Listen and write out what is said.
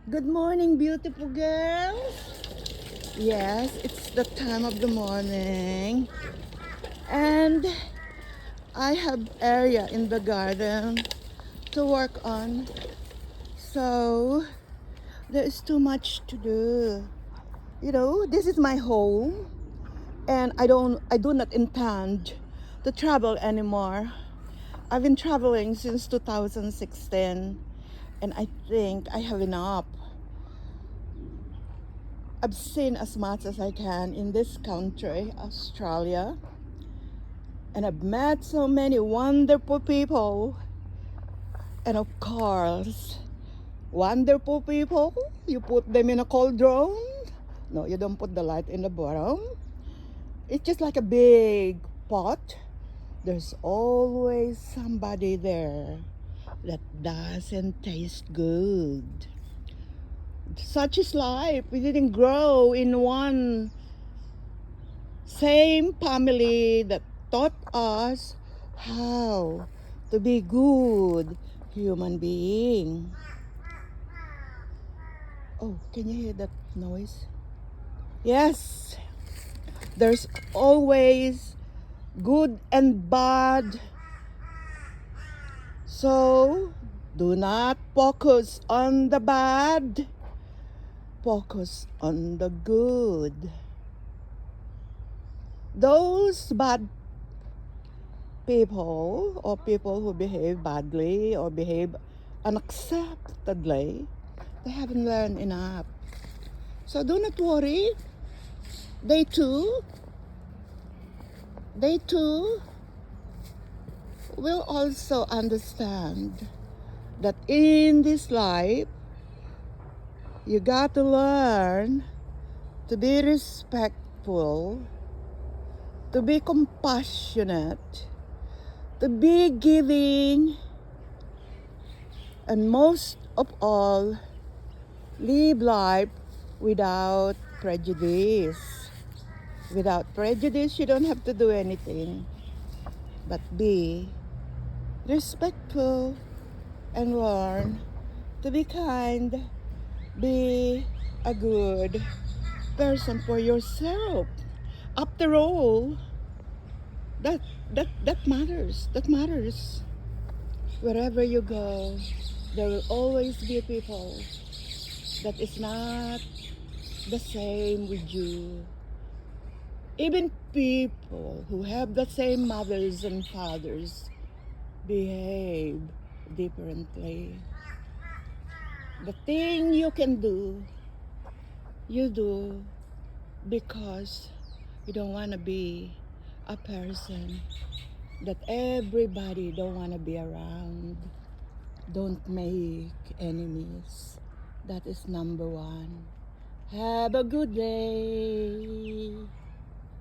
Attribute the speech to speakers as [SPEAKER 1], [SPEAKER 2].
[SPEAKER 1] Good morning, beautiful girls. Yes, it's the time of the morning. And I have area in the garden to work on. So there is too much to do. You know, this is my home and I do not intend to travel anymore. I've been traveling since 2016 and I think I have enough. I've seen as much as I can in this country, Australia, and I've met so many wonderful people. And of course, wonderful people, you put them in a cauldron. No, you don't put the light in the bottom. It's just like a big pot. There's always somebody there that doesn't taste good. Such is life. We didn't grow in one same family that taught us how to be good human being. Oh, can you hear that noise? Yes, there's always good and bad. So do not focus on the bad. Focus on the good. Those bad people or people who behave badly or behave unacceptably, they haven't learned enough. So do not worry. They too will also understand that in this life, you got to learn to be respectful, to be compassionate, to be giving, and most of all, live life without prejudice. Without prejudice, you don't have to do anything but be respectful and learn to be kind, be a good person for yourself. After all, that that matters. That matters. Wherever you go, there will always be people that is not the same with you. Even people who have the same mothers and fathers behave differently. The thing you can do, you do because you don't want to be a person that everybody don't want to be around. Don't make enemies. That is number one. Have a good day.